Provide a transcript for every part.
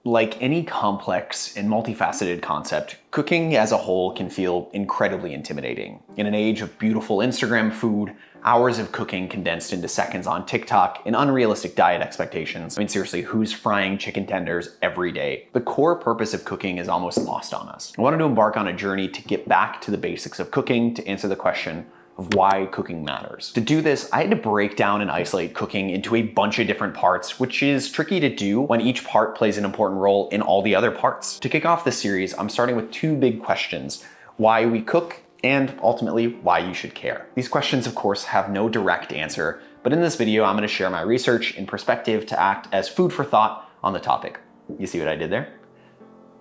Like any complex and multifaceted concept, cooking as a whole can feel incredibly intimidating. In an age of beautiful Instagram food, hours of cooking condensed into seconds on TikTok, and unrealistic diet expectations, I mean seriously, who's frying chicken tenders every day? The core purpose of cooking is almost lost on us. I wanted to embark on a journey to get back to the basics of cooking to answer the question of why cooking matters. To do this, I had to break down and isolate cooking into a bunch of different parts, which is tricky to do when each part plays an important role in all the other parts. To kick off this series, I'm starting with two big questions: why we cook, and ultimately why you should care. These questions, of course, have no direct answer, but in this video, I'm gonna share my research and perspective to act as food for thought on the topic. You see what I did there?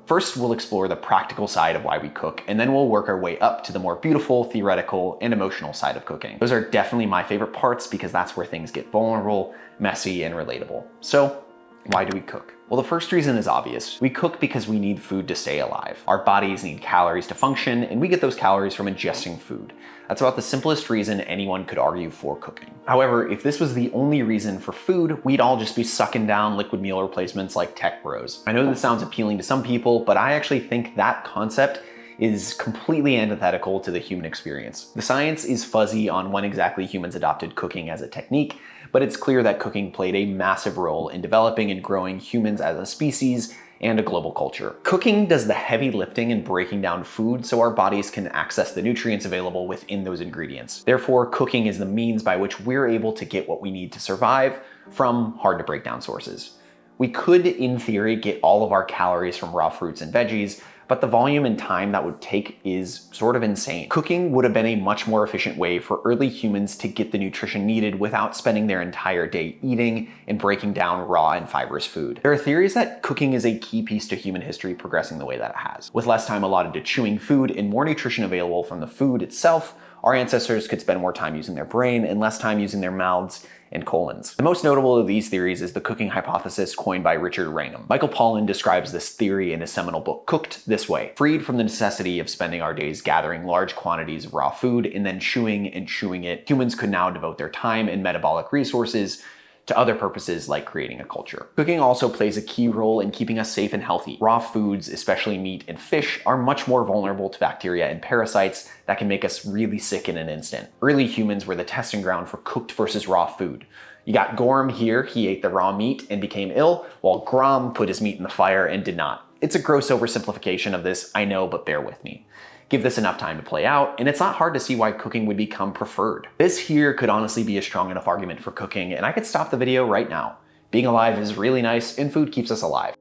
First, we'll explore the practical side of why we cook, and then we'll work our way up to the more beautiful, theoretical, and emotional side of cooking. Those are definitely my favorite parts because that's where things get vulnerable, messy, and relatable. So, why do we cook? Well, the first reason is obvious. We cook because we need food to stay alive. Our bodies need calories to function, and we get those calories from ingesting food. That's about the simplest reason anyone could argue for cooking. However, if this was the only reason for food, we'd all just be sucking down liquid meal replacements like tech bros. I know this sounds appealing to some people, but I actually think that concept is completely antithetical to the human experience. The science is fuzzy on when exactly humans adopted cooking as a technique, but it's clear that cooking played a massive role in developing and growing humans as a species and a global culture. Cooking does the heavy lifting in breaking down food so our bodies can access the nutrients available within those ingredients. Therefore, cooking is the means by which we're able to get what we need to survive from hard to break down sources. We could, in theory, get all of our calories from raw fruits and veggies, but the volume and time that would take is sort of insane. Cooking would have been a much more efficient way for early humans to get the nutrition needed without spending their entire day eating and breaking down raw and fibrous food. There are theories that cooking is a key piece to human history progressing the way that it has. With less time allotted to chewing food and more nutrition available from the food itself, our ancestors could spend more time using their brain and less time using their mouths and colons. The most notable of these theories is the cooking hypothesis coined by Richard Wrangham. Michael Pollan describes this theory in his seminal book, Cooked, this way: freed from the necessity of spending our days gathering large quantities of raw food and then chewing and chewing it, humans could now devote their time and metabolic resources to other purposes like creating a culture. Cooking also plays a key role in keeping us safe and healthy. Raw foods, especially meat and fish, are much more vulnerable to bacteria and parasites that can make us really sick in an instant. Early humans were the testing ground for cooked versus raw food. You got Gorm here, he ate the raw meat and became ill, while Grom put his meat in the fire and did not. It's a gross oversimplification of this, I know, but bear with me. Give this enough time to play out, and it's not hard to see why cooking would become preferred. This here could honestly be a strong enough argument for cooking, and I could stop the video right now. Being alive is really nice, and food keeps us alive.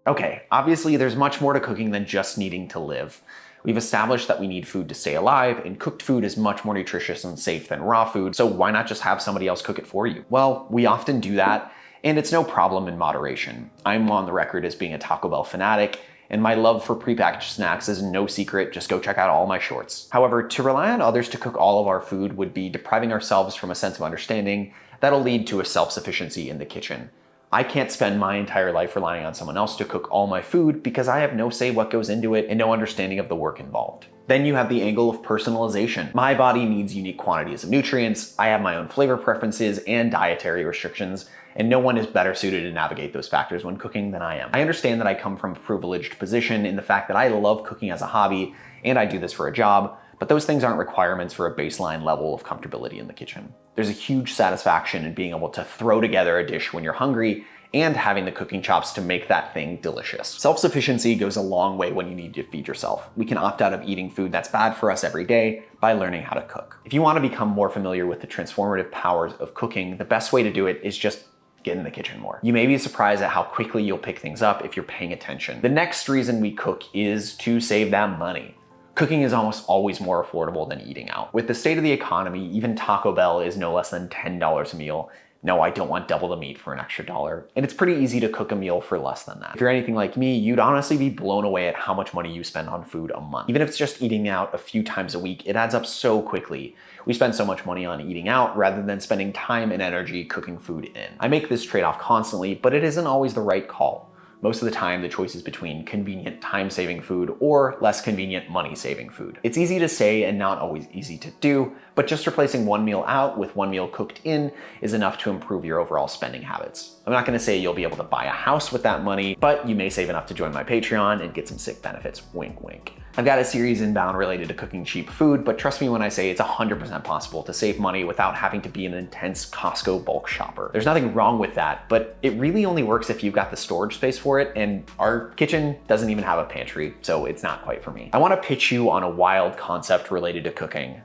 Okay, obviously there's much more to cooking than just needing to live. We've established that we need food to stay alive, and cooked food is much more nutritious and safe than raw food, so why not just have somebody else cook it for you? Well, we often do that, and it's no problem in moderation. I'm on the record as being a Taco Bell fanatic, and my love for prepackaged snacks is no secret. Just go check out all my shorts. However, to rely on others to cook all of our food would be depriving ourselves from a sense of understanding that'll lead to a self-sufficiency in the kitchen. I can't spend my entire life relying on someone else to cook all my food because I have no say what goes into it and no understanding of the work involved. Then you have the angle of personalization. My body needs unique quantities of nutrients, I have my own flavor preferences and dietary restrictions, and no one is better suited to navigate those factors when cooking than I am. I understand that I come from a privileged position in the fact that I love cooking as a hobby and I do this for a job, but those things aren't requirements for a baseline level of comfortability in the kitchen. There's a huge satisfaction in being able to throw together a dish when you're hungry and having the cooking chops to make that thing delicious. Self-sufficiency goes a long way when you need to feed yourself. We can opt out of eating food that's bad for us every day by learning how to cook. If you want to become more familiar with the transformative powers of cooking, the best way to do it is just get in the kitchen more. You may be surprised at how quickly you'll pick things up if you're paying attention. The next reason we cook is to save that money. Cooking is almost always more affordable than eating out. With the state of the economy, even Taco Bell is no less than $10 a meal. No, I don't want double the meat for an extra $1. And it's pretty easy to cook a meal for less than that. If you're anything like me, you'd honestly be blown away at how much money you spend on food a month. Even if it's just eating out a few times a week, it adds up so quickly. We spend so much money on eating out rather than spending time and energy cooking food in. I make this trade-off constantly, but it isn't always the right call. Most of the time, the choice is between convenient time-saving food or less convenient money-saving food. It's easy to say and not always easy to do, but just replacing one meal out with one meal cooked in is enough to improve your overall spending habits. I'm not gonna say you'll be able to buy a house with that money, but you may save enough to join my Patreon and get some sick benefits, wink wink. I've got a series inbound related to cooking cheap food, but trust me when I say it's 100% possible to save money without having to be an intense Costco bulk shopper. There's nothing wrong with that, but it really only works if you've got the storage space for it, and our kitchen doesn't even have a pantry, so it's not quite for me. I wanna pitch you on a wild concept related to cooking.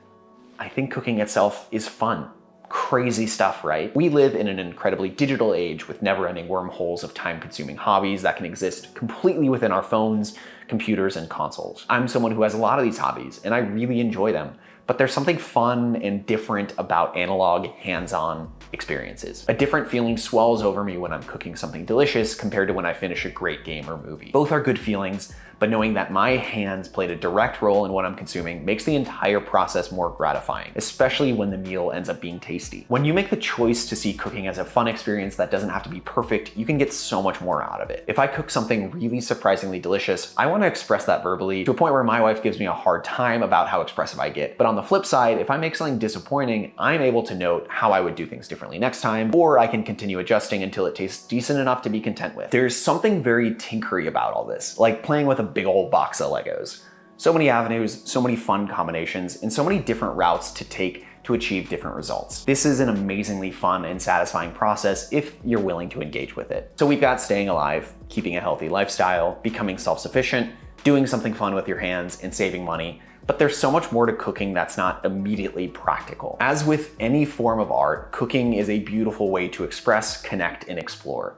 I think cooking itself is fun. Crazy stuff, right? We live in an incredibly digital age with never-ending wormholes of time-consuming hobbies that can exist completely within our phones, computers, and consoles. I'm someone who has a lot of these hobbies, and I really enjoy them. But there's something fun and different about analog, hands-on experiences. A different feeling swells over me when I'm cooking something delicious compared to when I finish a great game or movie. Both are good feelings, but knowing that my hands played a direct role in what I'm consuming makes the entire process more gratifying, especially when the meal ends up being tasty. When you make the choice to see cooking as a fun experience that doesn't have to be perfect, you can get so much more out of it. If I cook something really surprisingly delicious, I want to express that verbally to a point where my wife gives me a hard time about how expressive I get. But on the flip side, if I make something disappointing, I'm able to note how I would do things differently next time, or I can continue adjusting until it tastes decent enough to be content with. There's something very tinkery about all this, like playing with a big old box of Legos. So many avenues, so many fun combinations, and so many different routes to take to achieve different results. This is an amazingly fun and satisfying process if you're willing to engage with it. So we've got staying alive, keeping a healthy lifestyle, becoming self-sufficient, doing something fun with your hands, and saving money. But there's so much more to cooking that's not immediately practical. As with any form of art, cooking is a beautiful way to express, connect, and explore.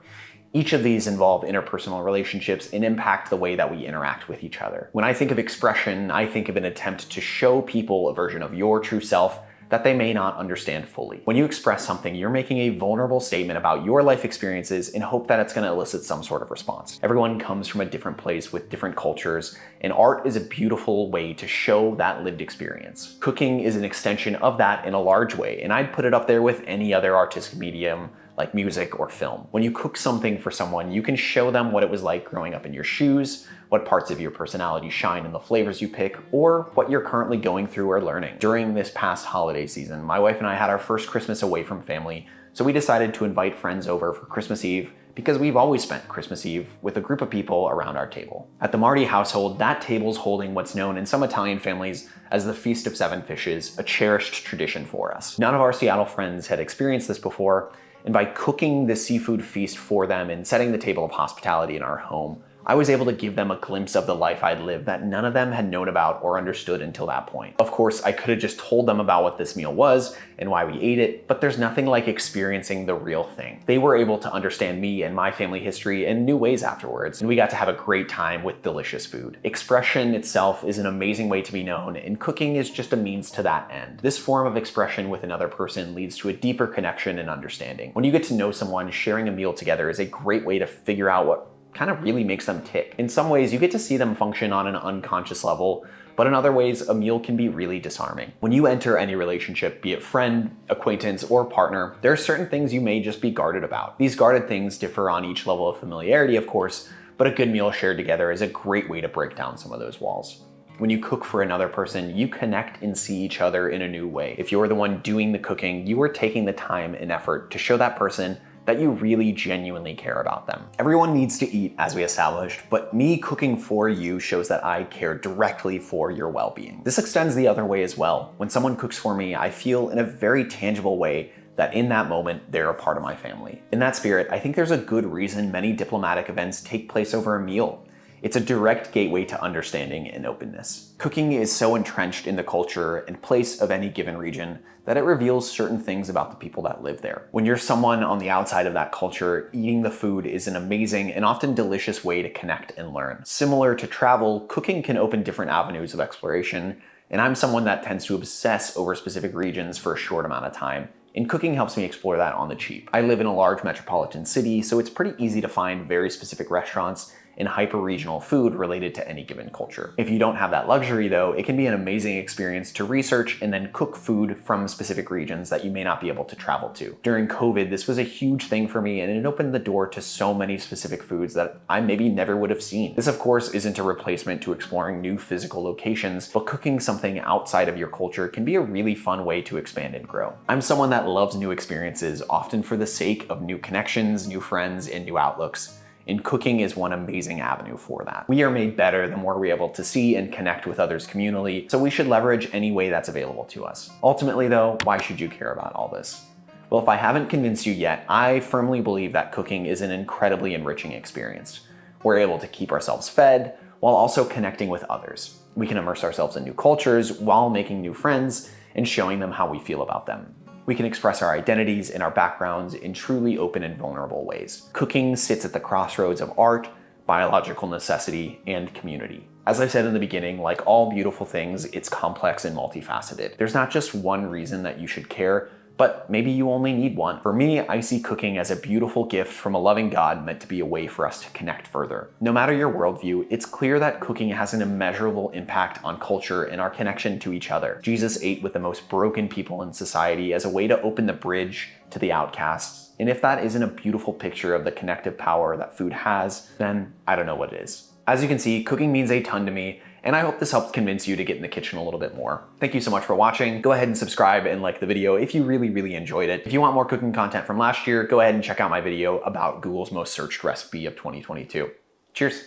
Each of these involve interpersonal relationships and impact the way that we interact with each other. When I think of expression, I think of an attempt to show people a version of your true self that they may not understand fully. When you express something, you're making a vulnerable statement about your life experiences in hope that it's gonna elicit some sort of response. Everyone comes from a different place with different cultures, and art is a beautiful way to show that lived experience. Cooking is an extension of that in a large way, and I'd put it up there with any other artistic medium like music or film. When you cook something for someone, you can show them what it was like growing up in your shoes, what parts of your personality shine in the flavors you pick, or what you're currently going through or learning. During this past holiday season, my wife and I had our first Christmas away from family, so we decided to invite friends over for Christmas Eve because we've always spent Christmas Eve with a group of people around our table. At the Marty household, that table's holding what's known in some Italian families as the Feast of Seven Fishes, a cherished tradition for us. None of our Seattle friends had experienced this before, and by cooking the seafood feast for them and setting the table of hospitality in our home, I was able to give them a glimpse of the life I'd lived that none of them had known about or understood until that point. Of course, I could have just told them about what this meal was and why we ate it, but there's nothing like experiencing the real thing. They were able to understand me and my family history in new ways afterwards, and we got to have a great time with delicious food. Expression itself is an amazing way to be known, and cooking is just a means to that end. This form of expression with another person leads to a deeper connection and understanding. When you get to know someone, sharing a meal together is a great way to figure out what kind of really makes them tick. In some ways, you get to see them function on an unconscious level, but in other ways, a meal can be really disarming. When you enter any relationship, be it friend, acquaintance, or partner, there are certain things you may just be guarded about. These guarded things differ on each level of familiarity, of course, but a good meal shared together is a great way to break down some of those walls. When you cook for another person, you connect and see each other in a new way. If you're the one doing the cooking, you are taking the time and effort to show that person that you really genuinely care about them. Everyone needs to eat, as we established, but me cooking for you shows that I care directly for your well-being. This extends the other way as well. When someone cooks for me, I feel in a very tangible way that in that moment, they're a part of my family. In that spirit, I think there's a good reason many diplomatic events take place over a meal. It's a direct gateway to understanding and openness. Cooking is so entrenched in the culture and place of any given region that it reveals certain things about the people that live there. When you're someone on the outside of that culture, eating the food is an amazing and often delicious way to connect and learn. Similar to travel, cooking can open different avenues of exploration, and I'm someone that tends to obsess over specific regions for a short amount of time. And cooking helps me explore that on the cheap. I live in a large metropolitan city, so it's pretty easy to find very specific restaurants in hyper-regional food related to any given culture. If you don't have that luxury though, it can be an amazing experience to research and then cook food from specific regions that you may not be able to travel to. During COVID, this was a huge thing for me, and it opened the door to so many specific foods that I maybe never would have seen. This of course isn't a replacement to exploring new physical locations, but cooking something outside of your culture can be a really fun way to expand and grow. I'm someone that loves new experiences, often for the sake of new connections, new friends, and new outlooks. And cooking is one amazing avenue for that. We are made better the more we're able to see and connect with others communally, so we should leverage any way that's available to us. Ultimately though, why should you care about all this? Well, if I haven't convinced you yet, I firmly believe that cooking is an incredibly enriching experience. We're able to keep ourselves fed while also connecting with others. We can immerse ourselves in new cultures while making new friends and showing them how we feel about them. We can express our identities and our backgrounds in truly open and vulnerable ways. Cooking sits at the crossroads of art, biological necessity, and community. As I said in the beginning, like all beautiful things, it's complex and multifaceted. There's not just one reason that you should care, but maybe you only need one. For me, I see cooking as a beautiful gift from a loving God meant to be a way for us to connect further. No matter your worldview, it's clear that cooking has an immeasurable impact on culture and our connection to each other. Jesus ate with the most broken people in society as a way to open the bridge to the outcasts. And if that isn't a beautiful picture of the connective power that food has, then I don't know what is. As you can see, cooking means a ton to me, and I hope this helps convince you to get in the kitchen a little bit more. Thank you so much for watching. Go ahead and subscribe and like the video if you really enjoyed it. If you want more cooking content from last year, go ahead and check out my video about Google's most searched recipe of 2022. Cheers.